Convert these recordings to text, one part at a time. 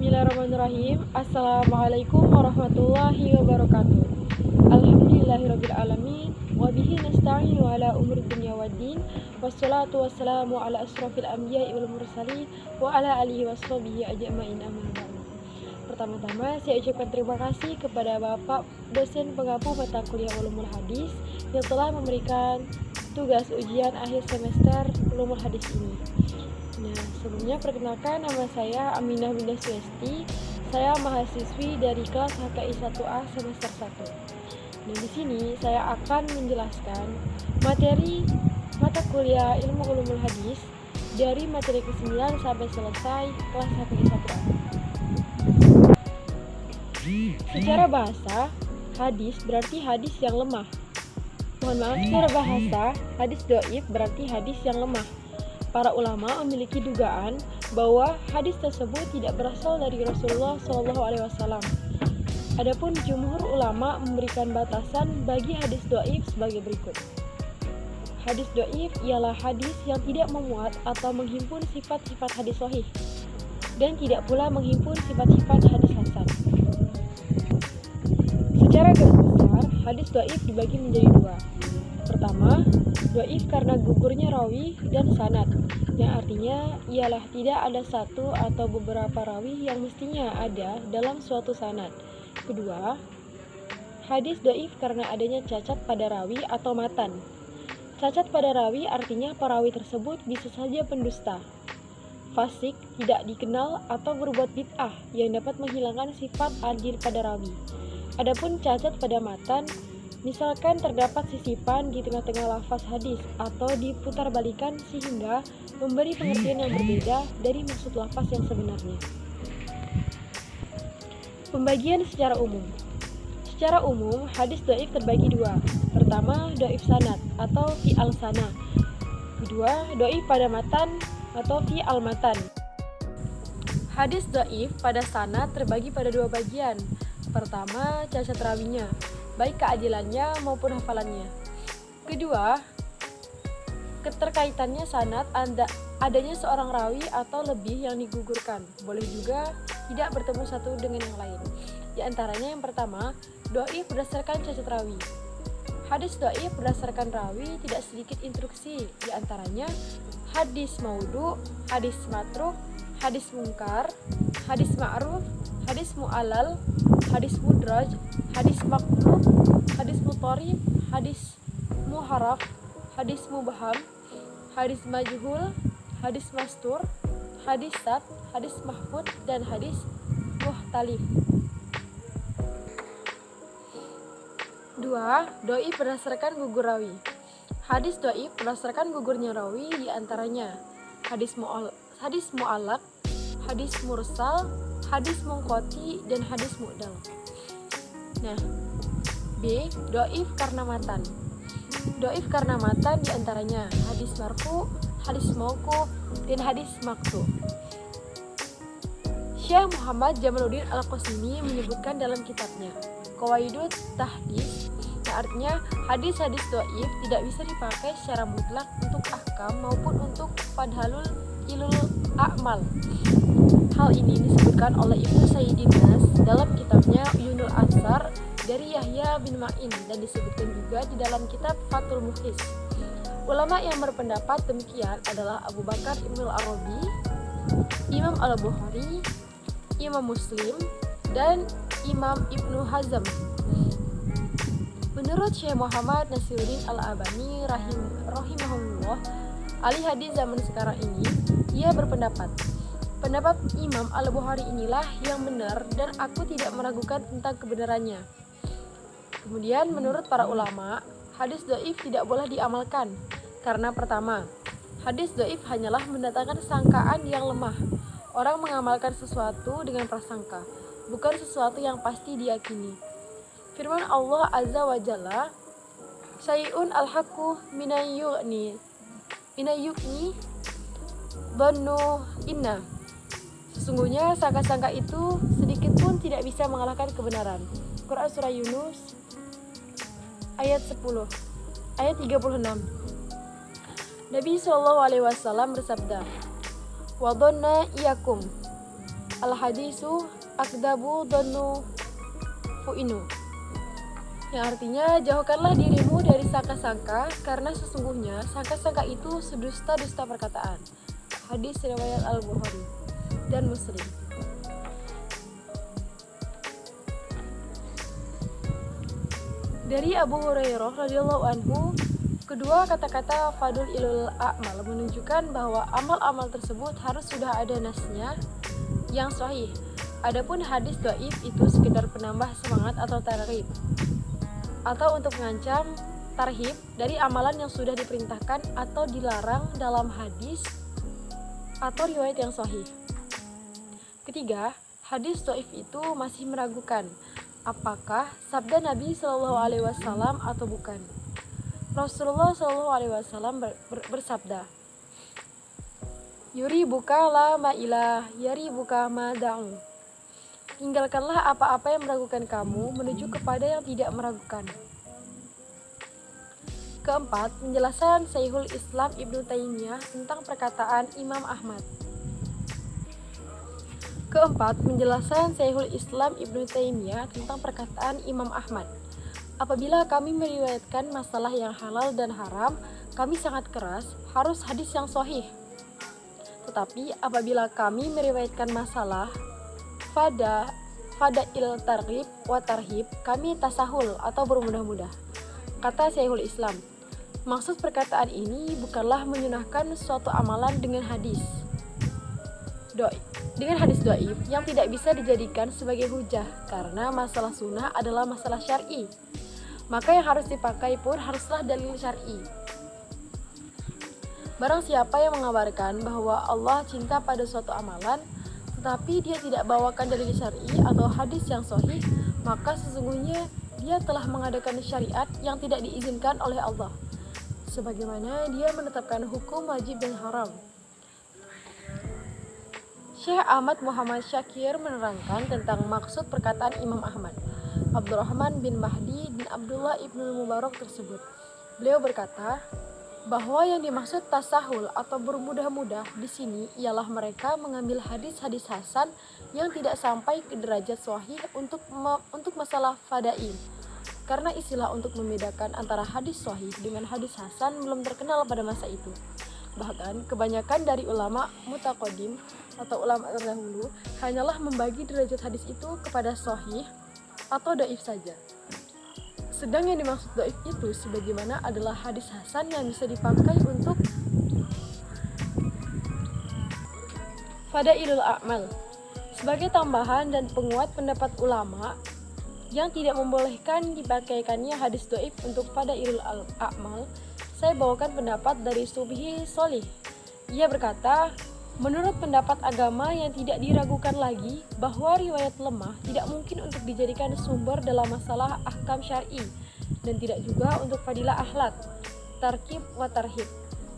Bismillahirrahmanirrahim. Assalamualaikum warahmatullahi wabarakatuh. Alhamdulillahirabbil alamin wa bihi nasta'inu ala umuri dunya waddin. Wassalatu wassalamu ala asrofil anbiya'i wal mursalin wa ala alihi washabihi ajma'in amma ba'du. Pertama-tama saya ucapkan terima kasih kepada Bapak dosen pengampu mata kuliah Ulumul Hadis yang telah memberikan tugas ujian akhir semester Ulumul Hadis ini. Nah, sebelumnya perkenalkan, nama saya Aminah Binda Suesti. Saya mahasiswi dari kelas HKI 1A semester 1. Nah, di sini saya akan menjelaskan materi mata kuliah Ilmu Ulumul Hadis dari materi ke-9 sampai selesai kelas HKI 1A. Secara bahasa, hadis berarti hadis yang lemah. Mohon maaf, secara bahasa, hadis dhaif berarti hadis yang lemah. Para ulama memiliki dugaan bahwa hadis tersebut tidak berasal dari Rasulullah SAW. Adapun jumhur ulama memberikan batasan bagi hadis dhaif sebagai berikut. Hadis dhaif ialah hadis yang tidak memuat atau menghimpun sifat-sifat hadis sahih dan tidak pula menghimpun sifat-sifat hadis hasan. Secara garis besar, hadis dhaif dibagi menjadi dua. Pertama, dhaif karena gugurnya rawi dan sanad, yang artinya ialah tidak ada satu atau beberapa rawi yang mestinya ada dalam suatu sanad. Kedua, hadis dhaif karena adanya cacat pada rawi atau matan. Cacat pada rawi artinya perawi tersebut bisa saja pendusta, fasik, tidak dikenal, atau berbuat bid'ah yang dapat menghilangkan sifat adil pada rawi. Adapun cacat pada matan, misalkan terdapat sisipan di tengah-tengah lafaz hadis atau diputarbalikan sehingga memberi pengertian yang berbeda dari maksud lafaz yang sebenarnya. Pembagian secara umum. Secara umum, hadis dhaif terbagi dua. Pertama, dhaif sanad atau fi al-sana. Kedua, dhaif pada matan atau fi al-matan. Hadis dhaif pada sanad terbagi pada dua bagian. Pertama, cacat rawinya, baik keadilannya maupun hafalannya. Kedua, keterkaitannya sanad adanya seorang rawi atau lebih yang digugurkan. Boleh juga tidak bertemu satu dengan yang lain. Di antaranya yang pertama, dhaif berdasarkan cacat rawi. Hadis dhaif berdasarkan rawi tidak sedikit instruksi. Di antaranya hadis maudhu, hadis matruk, hadis mungkar, hadis ma'ruf, hadis mu'allal, hadis mudraj, hadis maqlub, hadis mutarib, hadis muharaf, hadis mubham, hadis majhul, hadis mastur, hadis sad, hadis mahfud, dan hadis muhtalif. 2. Dhaif berdasarkan gugur rawi. Hadis dhaif berdasarkan gugurnya rawi di antaranya hadis mu'allaq, hadis mursal, hadis munqati, dan hadis mu'dal. Nah, B. Dhaif karena matan. Dhaif karena matan diantaranya hadis marfu, hadis mauquf, dan hadis maqtu. Syekh Muhammad Jamaluddin Al-Qasimi menyebutkan dalam kitabnya Qawaidut Tahdits, yang artinya hadis-hadis dhaif tidak bisa dipakai secara mutlak untuk ahkam maupun untuk fadhalul ilul a'mal. Hal ini disebutkan oleh Ibnu Sayyidin Nas dalam kitabnya Uyunul Ansar dari Yahya bin Ma'in dan disebutkan juga di dalam kitab Fathul Muhis. Ulama yang berpendapat demikian adalah Abu Bakar Ibnul Arabi, Imam Al-Bukhari, Imam Muslim, dan Imam Ibnu Hazm. Menurut Syekh Muhammad Nasiruddin Al-Albani rahimahullah, ahli hadis zaman sekarang ini, ia berpendapat pendapat Imam Al-Bukhari inilah yang benar dan aku tidak meragukan tentang kebenarannya. Kemudian menurut para ulama, hadis dhaif tidak boleh diamalkan karena pertama, hadis dhaif hanyalah mendatangkan sangkaan yang lemah. Orang mengamalkan sesuatu dengan prasangka, bukan sesuatu yang pasti diyakini. Firman Allah Azza wa Jalla, "Syai'un al-haqqu minayu'ni dhannu inna." Sesungguhnya sangka-sangka itu sedikit pun tidak bisa mengalahkan kebenaran. Quran Surah Yunus ayat 10, ayat 36. Nabi SAW bersabda, "Wa dhanna iyakum Al-hadisu akdabu dhannu fu'inu, yang artinya jauhkanlah dirimu dari sangka-sangka karena sesungguhnya sangka-sangka itu sedusta-dusta perkataan. Hadis riwayat Al-Bukhari dan Muslim. Dari Abu Hurairah radhiyallahu anhu, kedua kata-kata fadul ilul a'mal menunjukkan bahwa amal-amal tersebut harus sudah ada nasnya yang sahih. Adapun hadis dhaif itu sekedar penambah semangat atau targhib, atau untuk mengancam tarhib dari amalan yang sudah diperintahkan atau dilarang dalam hadis atau riwayat yang sahih. Ketiga, hadis dhaif itu masih meragukan apakah sabda Nabi Shallallahu Alaihi Wasallam atau bukan. Rasulullah Shallallahu Alaihi Wasallam bersabda, "Yuri buka la ma'ilah, yari buka ma da'u." Tinggalkanlah apa-apa yang meragukan kamu menuju kepada yang tidak meragukan. Keempat, penjelasan Syekhul Islam Ibnu Taimiyah tentang perkataan Imam Ahmad. Apabila kami meriwayatkan masalah yang halal dan haram, kami sangat keras, harus hadis yang sahih. Tetapi apabila kami meriwayatkan masalah fadail targhib wa tarhib, kami tasahul atau bermudah-mudah. Kata Syekhul Islam, maksud perkataan ini bukanlah menyunahkan suatu amalan dengan hadis dhaif yang tidak bisa dijadikan sebagai hujah, karena masalah sunnah adalah masalah syar'i. Maka yang harus dipakai pun haruslah dalil syar'i. Barang siapa yang mengabarkan bahwa Allah cinta pada suatu amalan, tetapi dia tidak bawakan dalil syar'i atau hadis yang sahih, maka sesungguhnya dia telah mengadakan syariat yang tidak diizinkan oleh Allah, sebagaimana dia menetapkan hukum wajib dan haram. Syekh Ahmad Muhammad Syakir menerangkan tentang maksud perkataan Imam Ahmad, Abdurrahman bin Mahdi bin Abdullah ibnu Mubarak tersebut. Beliau berkata bahwa yang dimaksud tasahul atau bermudah-mudah di sini ialah mereka mengambil hadis-hadis hasan yang tidak sampai ke derajat sahih untuk masalah fadail. Karena istilah untuk membedakan antara hadis sahih dengan hadis hasan belum terkenal pada masa itu. Bahkan kebanyakan dari ulama mutaqaddim atau ulama terdahulu hanyalah membagi derajat hadis itu kepada sahih atau dhaif saja. Sedang yang dimaksud dhaif itu sebagaimana adalah hadis hasan yang bisa dipakai untuk fadailul a'mal. Sebagai tambahan dan penguat pendapat ulama yang tidak membolehkan dipakaikannya hadis dhaif untuk fadailul a'mal, saya bawakan pendapat dari Subhi Sholih. Ia berkata, menurut pendapat agama yang tidak diragukan lagi bahwa riwayat lemah tidak mungkin untuk dijadikan sumber dalam masalah ahkam syar'i dan tidak juga untuk fadilah akhlak, tarkib wa tarhib.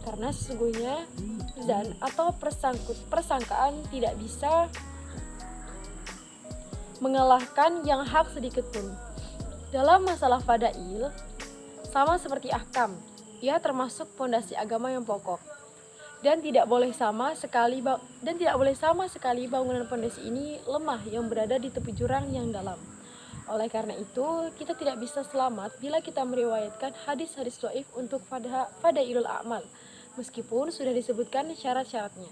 Karena sesungguhnya zan atau persangkaan tidak bisa mengalahkan yang hak sedikit pun. Dalam masalah fadail, sama seperti ahkam, ia termasuk pondasi agama yang pokok. Dan tidak boleh sama sekali bangunan pondasi ini lemah yang berada di tepi jurang yang dalam. Oleh karena itu, kita tidak bisa selamat bila kita meriwayatkan hadis-hadis dhaif untuk fadailul a'mal, meskipun sudah disebutkan syarat-syaratnya.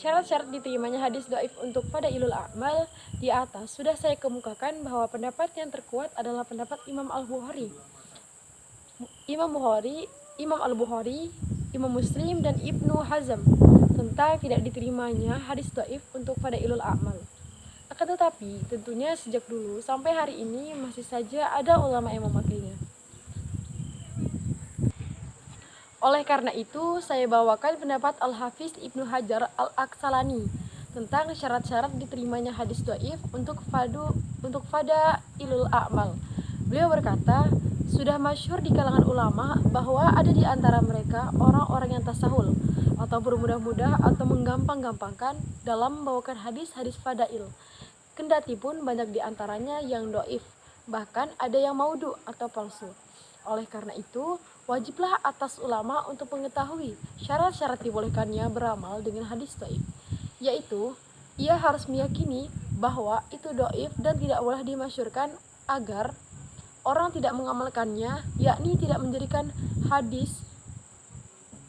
Syarat-syarat diterimanya hadis dhaif untuk fadailul a'mal di atas sudah saya kemukakan bahwa pendapat yang terkuat adalah pendapat Imam Al-Bukhari, Imam Al-Bukhari, Imam Muslim dan Ibnu Hazm tentang tidak diterimanya hadis dhaif untuk fadailul a'mal. Akan tetapi, tentunya sejak dulu sampai hari ini masih saja ada ulama yang memakainya. Oleh karena itu, saya bawakan pendapat Al-Hafiz Ibnu Hajar Al-Aqsalani tentang syarat-syarat diterimanya hadis dhaif untuk fadailul a'mal. Beliau berkata, sudah masyhur di kalangan ulama bahwa ada di antara mereka orang-orang yang tasahul atau bermudah-mudah atau menggampang-gampangkan dalam membawakan hadis-hadis fadail. Kendati pun banyak di antaranya yang dhaif, bahkan ada yang maudhu atau palsu. Oleh karena itu, wajiblah atas ulama untuk mengetahui syarat-syarat dibolehkannya beramal dengan hadis dhaif, yaitu ia harus meyakini bahwa itu dhaif dan tidak boleh dimasyhurkan agar orang tidak mengamalkannya, yakni tidak menjadikan hadis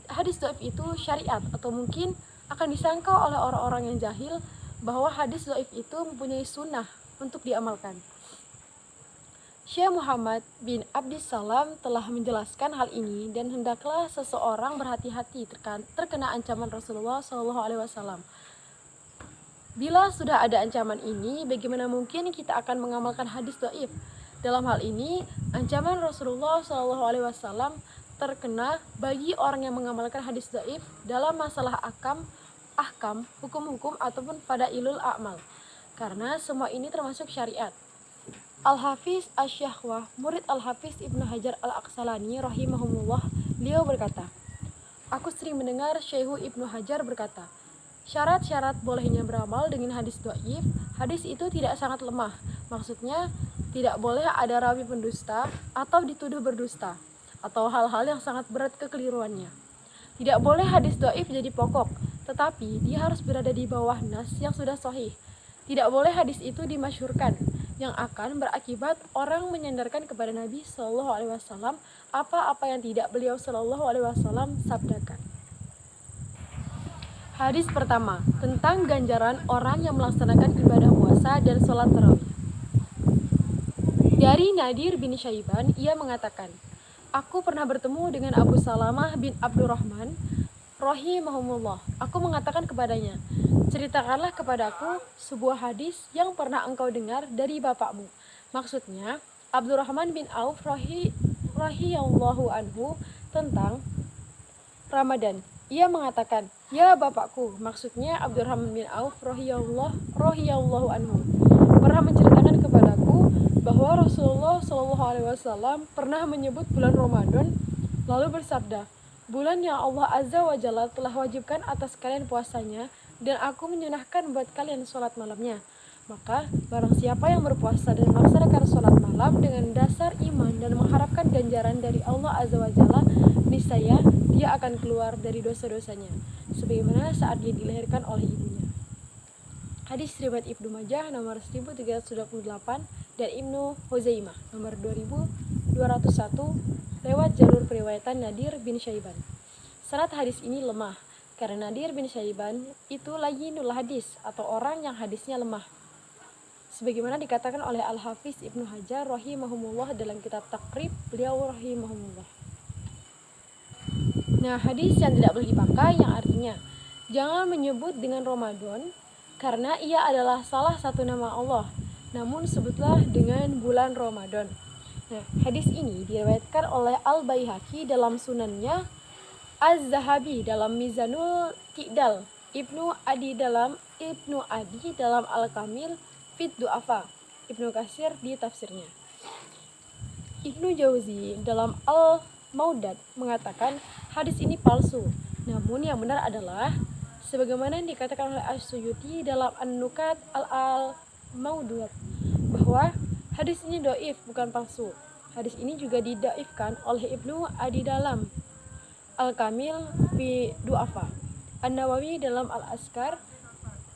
dhaif itu syariat, atau mungkin akan disangka oleh orang-orang yang jahil bahwa hadis dhaif itu mempunyai sunnah untuk diamalkan. Syekh Muhammad bin Abdissalam telah menjelaskan hal ini, dan hendaklah seseorang berhati-hati terkena ancaman Rasulullah SAW. Bila sudah ada ancaman ini, bagaimana mungkin kita akan mengamalkan hadis dhaif? Dalam hal ini, ancaman Rasulullah SAW terkena bagi orang yang mengamalkan hadis dhaif dalam masalah ahkam, hukum-hukum ataupun fadailul a'mal, karena semua ini termasuk syariat. Al-Hafiz Asy-Syakhwah, murid Al-Hafiz Ibnu Hajar Al-Aqsalani rahimahumullah, beliau berkata, aku sering mendengar Syekh Ibnu Hajar berkata, syarat-syarat bolehnya beramal dengan hadis dhaif, hadis itu tidak sangat lemah. Maksudnya, tidak boleh ada rawi pendusta atau dituduh berdusta, atau hal-hal yang sangat berat kekeliruannya. Tidak boleh hadis dhaif jadi pokok, tetapi dia harus berada di bawah nas yang sudah sahih. Tidak boleh hadis itu dimasyhurkan, yang akan berakibat orang menyandarkan kepada Nabi SAW apa-apa yang tidak beliau SAW sabdakan. Hadis pertama, tentang ganjaran orang yang melaksanakan ibadah puasa dan sholat tarawih. Dari Nadir bin Syaiban, ia mengatakan, aku pernah bertemu dengan Abu Salamah bin Abdurrahman rahimahumullah. Aku mengatakan kepadanya, ceritakanlah kepadaku sebuah hadis yang pernah engkau dengar dari bapakmu. Maksudnya, Abdurrahman bin Auf rahiyallahu anhu tentang Ramadan. Ia mengatakan, ya bapakku, maksudnya Abdurrahman bin Auf rahiyallahu anhu, pernah menceritakan kepadaku bahwa Rasulullah SAW pernah menyebut bulan Ramadan, lalu bersabda, bulan yang Allah Azza wa Jalla telah wajibkan atas kalian puasanya, dan aku menyunahkan buat kalian sholat malamnya. Maka barang siapa yang berpuasa dan melaksanakan sholat malam dengan dasar iman dan mengharapkan ganjaran dari Allah Azza wa Jalla, niscaya dia akan keluar dari dosa-dosanya, sebagaimana saat dia dilahirkan oleh ibunya. Hadis riwayat Ibnu Majah nomor 1328 dan Ibnu Huzaimah nomor 2201 lewat jalur periwayatan Nadir bin Syaiban. Sanad hadis ini lemah karena Nadir bin Syaiban itu layyinul hadis atau orang yang hadisnya lemah, sebagaimana dikatakan oleh Al-Hafiz Ibnu Hajar rahimahumullah dalam kitab Taqrib beliau rahimahumullah. Nah, hadis yang tidak boleh dipakai yang artinya jangan menyebut dengan Ramadan karena ia adalah salah satu nama Allah, namun sebutlah dengan bulan Ramadan. Nah, hadis ini diriwayatkan oleh Al-Baihaqi dalam sunannya, Az-Zahabi dalam Mizanul I'tidal, Ibnu Adi dalam Al-Kamil Fit Du'afa, Ibnu Katsir di tafsirnya. Ibnu Jauzi dalam Al-Maudad mengatakan hadis ini palsu, namun yang benar adalah sebagaimana yang dikatakan oleh As-Suyuti dalam An-Nukat Al-Maudud bahwa hadis ini dhaif, bukan palsu. Hadis ini juga didaifkan oleh Ibnu Adi dalam Al-Kamil fi Du'afa, An-Nawawi dalam Al-Askar,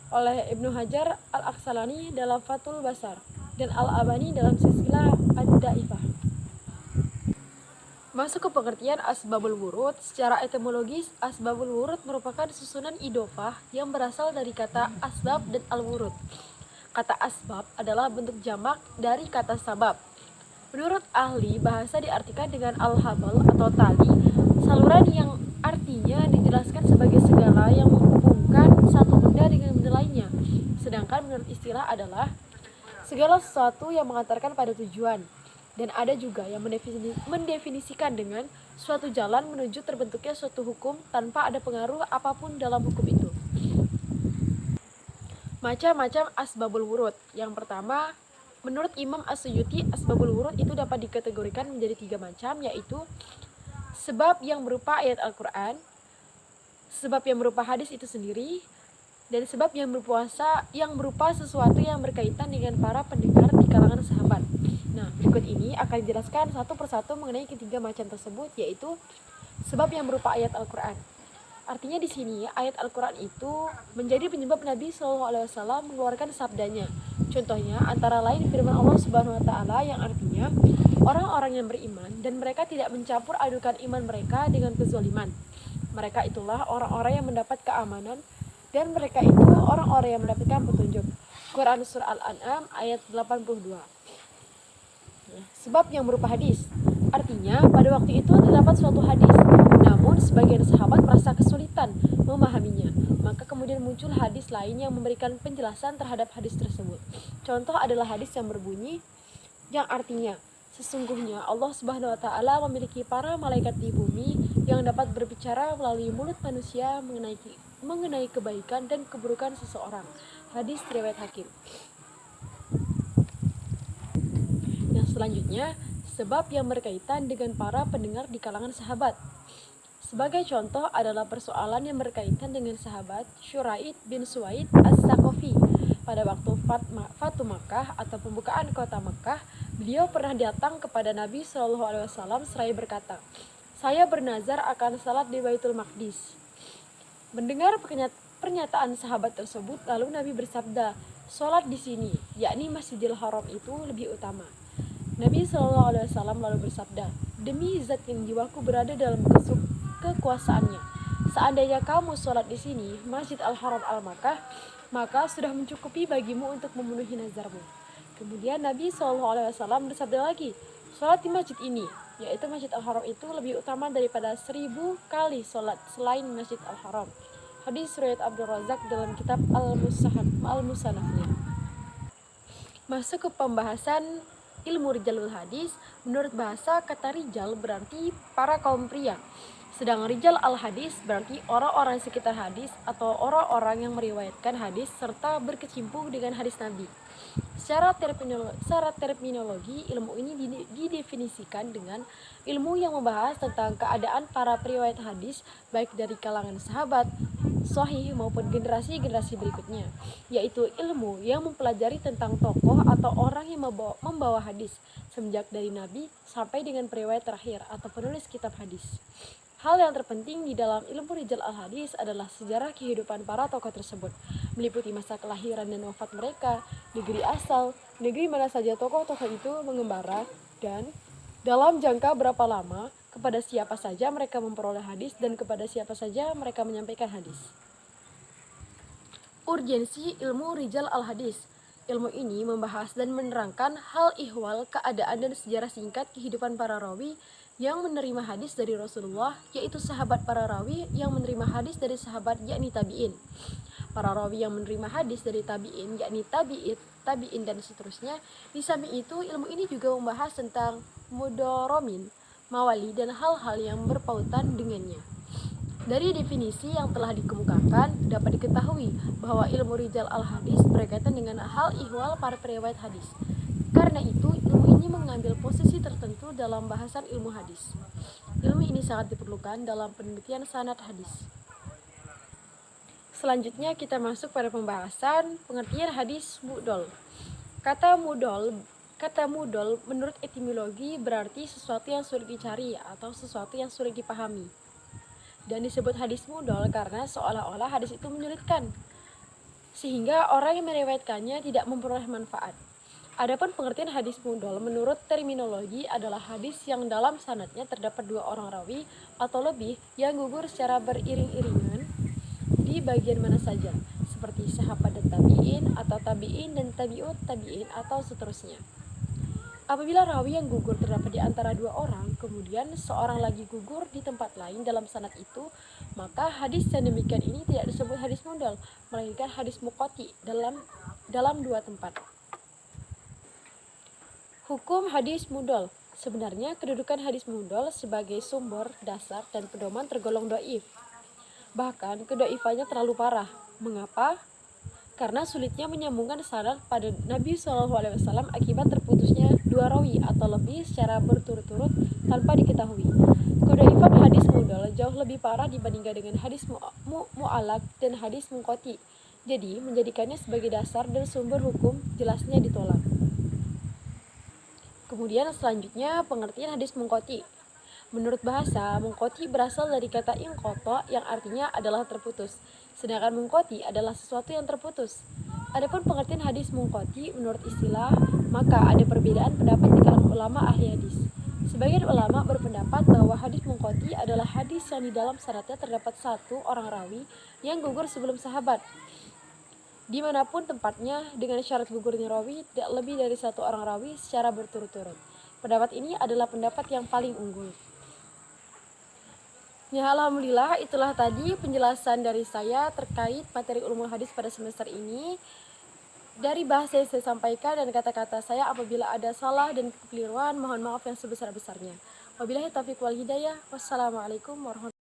oleh Ibnu Hajar Al-Aqsalani dalam Fathul Basar, dan Al-Abani dalam Silsilah Ad-Daifah. Masuk ke pengertian asbabul wurud. Secara etimologis, asbabul wurud merupakan susunan idofah yang berasal dari kata asbab dan al-wurud. Kata asbab adalah bentuk jamak dari kata sabab. Menurut ahli bahasa diartikan dengan al-habal atau tali, saluran yang artinya dijelaskan sebagai segala yang menghubungkan satu benda dengan benda lainnya. Sedangkan menurut istilah adalah segala sesuatu yang mengantarkan pada tujuan. Dan ada juga yang mendefinisikan dengan suatu jalan menuju terbentuknya suatu hukum tanpa ada pengaruh apapun dalam hukum itu. Macam-macam asbabul wurud. Yang pertama, menurut Imam As-Suyuti, asbabul wurud itu dapat dikategorikan menjadi 3 macam, yaitu sebab yang berupa ayat Al-Quran, sebab yang berupa hadis itu sendiri, dan sebab yang berupa sesuatu yang berkaitan dengan para pendengar di kalangan sahabat. Nah, berikut ini akan dijelaskan satu persatu mengenai ketiga macam tersebut, yaitu sebab yang berupa ayat Al-Quran. Artinya di sini ayat Al-Quran itu menjadi penyebab Nabi SAW mengeluarkan sabdanya. Contohnya antara lain firman Allah Subhanahu Wa Taala yang artinya orang-orang yang beriman dan mereka tidak mencampur adukan iman mereka dengan kezaliman. Mereka itulah orang-orang yang mendapat keamanan dan mereka itu orang-orang yang mendapatkan petunjuk. Quran Surah Al-An'am ayat 82. Sebab yang berupa hadis. Artinya pada waktu itu terdapat suatu hadis, namun sebagian sahabat merasa kesulitan memahaminya. Maka kemudian muncul hadis lain yang memberikan penjelasan terhadap hadis tersebut. Contoh adalah hadis yang berbunyi yang artinya sesungguhnya Allah Subhanahu Wa Taala memiliki para malaikat di bumi yang dapat berbicara melalui mulut manusia mengenai kebaikan dan keburukan seseorang. Hadis riwayat Hakim. Yang selanjutnya, sebab yang berkaitan dengan para pendengar di kalangan sahabat. Sebagai contoh adalah persoalan yang berkaitan dengan sahabat Syuraid bin Suwaid As-Saqafi. Pada waktu Fatu Makkah atau pembukaan kota Makkah, beliau pernah datang kepada Nabi SAW seraya berkata, "Saya bernazar akan salat di Baitul Maqdis." Mendengar pernyataan sahabat tersebut, lalu Nabi bersabda, "Salat di sini, yakni Masjidil Haram itu lebih utama." Nabi SAW lalu bersabda, "Demi zat yang jiwaku berada dalam kekuasaannya, seandainya kamu sholat di sini, Masjid Al-Haram Al-Makkah, maka sudah mencukupi bagimu untuk memenuhi nazarmu." Kemudian Nabi SAW bersabda lagi, "Sholat di masjid ini, yaitu Masjid Al-Haram itu lebih utama daripada 1000 kali sholat selain Masjid Al-Haram." Hadis riwayat Abdul Razak dalam kitab Al-Musannafnya. Masuk ke pembahasan ilmu rijalul hadis. Menurut bahasa, kata rijal berarti para kaum pria. Sedang rijal al-hadis berarti orang-orang sekitar hadis atau orang-orang yang meriwayatkan hadis serta berkecimpung dengan hadis Nabi. Secara terminologi, ilmu ini didefinisikan dengan ilmu yang membahas tentang keadaan para periwayat hadis baik dari kalangan sahabat, sahih maupun generasi-generasi berikutnya, yaitu ilmu yang mempelajari tentang tokoh atau orang yang membawa hadis semenjak dari Nabi sampai dengan periwayat terakhir atau penulis kitab hadis. Hal yang terpenting di dalam ilmu rijal al-hadis adalah sejarah kehidupan para tokoh tersebut, meliputi masa kelahiran dan wafat mereka, negeri asal, negeri mana saja tokoh-tokoh itu mengembara, dan dalam jangka berapa lama, kepada siapa saja mereka memperoleh hadis, dan kepada siapa saja mereka menyampaikan hadis. Urgensi ilmu rijal al-hadis. Ilmu ini membahas dan menerangkan hal ihwal, keadaan dan sejarah singkat kehidupan para rawi yang menerima hadis dari Rasulullah, yaitu sahabat para rawi yang menerima hadis dari sahabat yakni tabi'in. Para rawi yang menerima hadis dari tabi'in yakni tabi'in dan seterusnya. Di samping itu, ilmu ini juga membahas tentang mudoromin, mawali dan hal-hal yang berpautan dengannya. Dari definisi yang telah dikemukakan, dapat diketahui bahwa ilmu rijal al-hadis berkaitan dengan hal ihwal para periwayat hadis. Karena itu, ilmu ini mengambil posisi tertentu dalam bahasan ilmu hadis. Ilmu ini sangat diperlukan dalam penelitian sanad hadis. Selanjutnya kita masuk pada pembahasan pengertian hadis mudol. Kata mudol menurut etimologi berarti sesuatu yang sulit dicari atau sesuatu yang sulit dipahami. Dan disebut hadis mudol karena seolah-olah hadis itu menyulitkan, sehingga orang yang meriwayatkannya tidak memperoleh manfaat. Adapun pengertian hadis mudol menurut terminologi adalah hadis yang dalam sanadnya terdapat 2 orang rawi atau lebih yang gugur secara beriring-iringan di bagian mana saja, seperti sahabat dan tabi'in atau tabi'in dan tabi'ut tabi'in atau seterusnya. Apabila rawi yang gugur terdapat di antara 2 orang, kemudian seorang lagi gugur di tempat lain dalam sanad itu, maka hadis yang demikian ini tidak disebut hadis mudol, melainkan hadis muqati dalam 2 tempat. Hukum hadis mudol. Sebenarnya kedudukan hadis mudol sebagai sumber, dasar, dan pedoman tergolong dhaif. Bahkan kedhaifannya terlalu parah. Mengapa? Karena sulitnya menyambungkan sanad pada Nabi SAW akibat terputusnya 2 rawi atau lebih secara berturut-turut tanpa diketahui. Kedhaifan hadis mudol jauh lebih parah dibandingkan dengan hadis mu'allaq dan hadis munqati. Jadi menjadikannya sebagai dasar dan sumber hukum jelasnya ditolak. Kemudian selanjutnya pengertian hadis munqati. Menurut bahasa, mungkoti berasal dari kata ingkoto yang artinya adalah terputus. Sedangkan mungkoti adalah sesuatu yang terputus. Adapun pengertian hadis mungkoti menurut istilah, maka ada perbedaan pendapat di kalangan ulama ahli hadis. Sebagian ulama berpendapat bahwa hadis mungkoti adalah hadis yang di dalam syaratnya terdapat satu orang rawi yang gugur sebelum sahabat. Dimanapun tempatnya, dengan syarat gugurnya rawi tidak lebih dari satu orang rawi secara berturut-turut. Pendapat ini adalah pendapat yang paling unggul. Ya, alhamdulillah itulah tadi penjelasan dari saya terkait materi ulumul hadis pada semester ini. Dari bahasa yang saya sampaikan dan kata-kata saya, apabila ada salah dan kekeliruan, mohon maaf yang sebesar-besarnya. Wabillahi taufiq wal hidayah. Wassalamualaikum warahmatullahi wabarakatuh.